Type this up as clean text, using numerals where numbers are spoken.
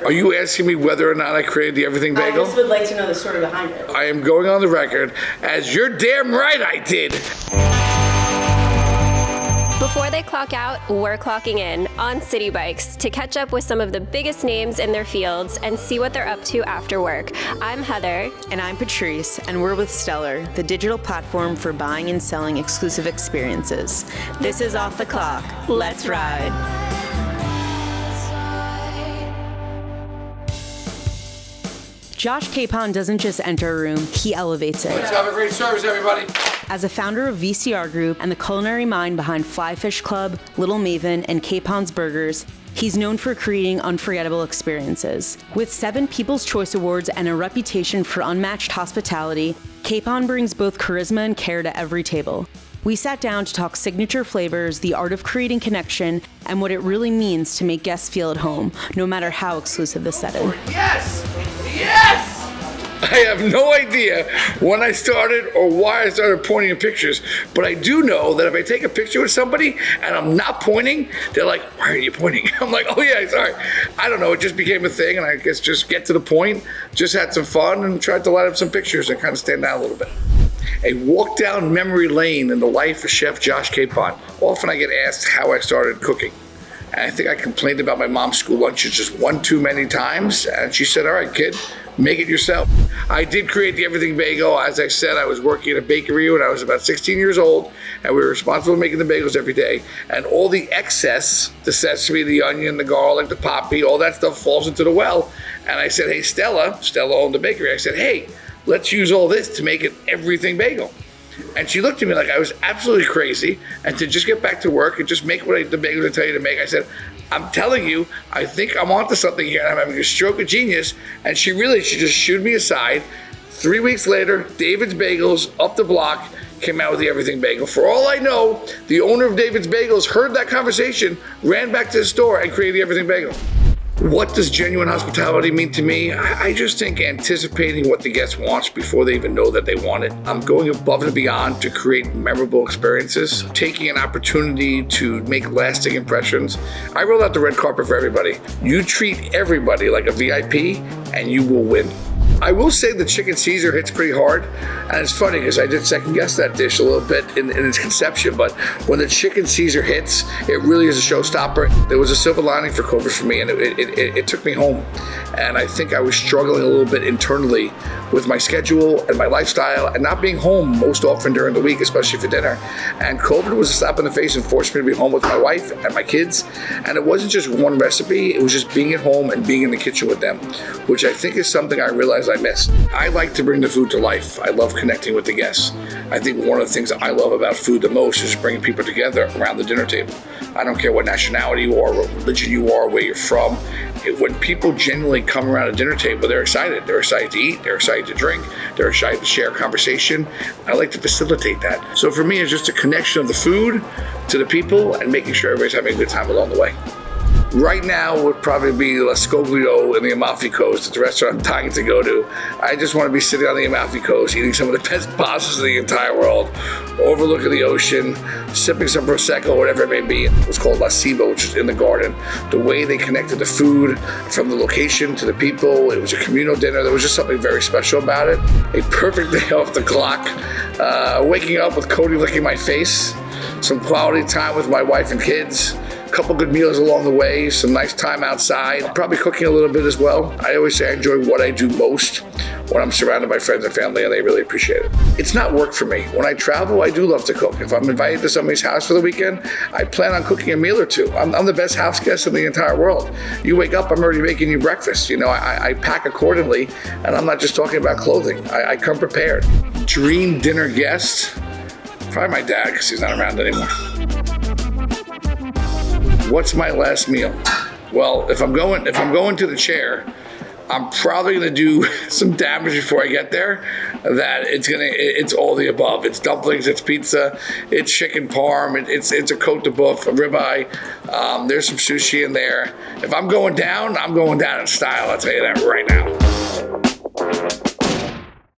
Are you asking me whether or not I created the Everything Bagel? I just would like to know the story behind it. I am going on the record as you're damn right I did. Before they clock out, we're clocking in on City Bikes to catch up with some of the biggest names in their fields and see what they're up to after work. I'm Heather. And I'm Patrice, and we're with Stellar, the digital platform for buying and selling exclusive experiences. This is Off the Clock. Let's ride. Josh Capon doesn't just enter a room, he elevates it. Let's have a great service, everybody. As a founder of VCR Group and the culinary mind behind Flyfish Club, Little Maven, and Capon's Burgers, he's known for creating unforgettable experiences. With 7 People's Choice Awards and a reputation for unmatched hospitality, Capon brings both charisma and care to every table. We sat down to talk signature flavors, the art of creating connection, and what it really means to make guests feel at home, no matter how exclusive the setting. Yes! Yes! I have no idea when I started or why I started pointing in pictures, but I do know that if I take a picture with somebody and I'm not pointing, they're like, why are you pointing? I'm like, oh yeah, sorry. I don't know, it just became a thing, and I guess just get to the point, just had some fun and tried to light up some pictures and kind of stand out a little bit. A walk down memory lane in the life of Chef Josh Capon. Often I get asked how I started cooking. And I think I complained about my mom's school lunches just one too many times. And she said, all right, kid, make it yourself. I did create the Everything Bagel. As I said, I was working at a bakery when I was about 16 years old, and we were responsible for making the bagels every day. And all the excess, the sesame, the onion, the garlic, the poppy, all that stuff falls into the well. And I said, hey, Stella owned the bakery. I said, hey, let's use all this to make an Everything Bagel. And she looked at me like I was absolutely crazy, and to just get back to work and just make the bagels I tell you to make. I said, I'm telling you, I think I'm onto something here, and I'm having a stroke of genius. And she just shooed me aside. 3 weeks later, David's Bagels up the block came out with the Everything Bagel. For all I know, the owner of David's Bagels heard that conversation, ran back to the store, and created the Everything Bagel. What does genuine hospitality mean to me? I just think anticipating what the guest wants before they even know that they want it. I'm going above and beyond to create memorable experiences, taking an opportunity to make lasting impressions. I roll out the red carpet for everybody. You treat everybody like a VIP and you will win. I will say the chicken Caesar hits pretty hard, and it's funny because I did second guess that dish a little bit in its conception, but when the chicken Caesar hits, it really is a showstopper. There was a silver lining for COVID for me, and it took me home, and I think I was struggling a little bit internally with my schedule and my lifestyle and not being home most often during the week, especially for dinner. And COVID was a slap in the face and forced me to be home with my wife and my kids, and it wasn't just one recipe, it was just being at home and being in the kitchen with them, which I think is something I realized I missed. I like to bring the food to life. I love connecting with the guests. I think one of the things that I love about food the most is bringing people together around the dinner table. I don't care what nationality you are, what religion you are, where you're from. When people genuinely come around a dinner table, they're excited. They're excited to eat. They're excited to drink. They're excited to share conversation. I like to facilitate that. So for me, it's just a connection of the food to the people and making sure everybody's having a good time along the way. Right now would probably be La Scoglio in the Amalfi Coast. It's a restaurant I'm dying to go to. I just want to be sitting on the Amalfi Coast, eating some of the best pastas in the entire world, overlooking the ocean, sipping some Prosecco, whatever it may be. It was called La Cibo, which is in the garden. The way they connected the food from the location to the people, it was a communal dinner. There was just something very special about it. A perfect day off the clock. Waking up with Cody licking my face, some quality time with my wife and kids, a couple good meals along the way, some nice time outside, probably cooking a little bit as well. I always say I enjoy what I do most when I'm surrounded by friends and family, and they really appreciate it. It's not work for me. When I travel, I do love to cook. If I'm invited to somebody's house for the weekend, I plan on cooking a meal or two. I'm the best house guest in the entire world. You wake up, I'm already making you breakfast. You know, I pack accordingly, and I'm not just talking about clothing. I come prepared. Dream dinner guest? Probably my dad, because he's not around anymore. What's my last meal? Well, if I'm going to the chair, I'm probably gonna do some damage before I get there. It's all the above. It's dumplings, it's pizza, it's chicken parm, it's a côte de boeuf, a ribeye. There's some sushi in there. If I'm going down in style. I'll tell you that right now.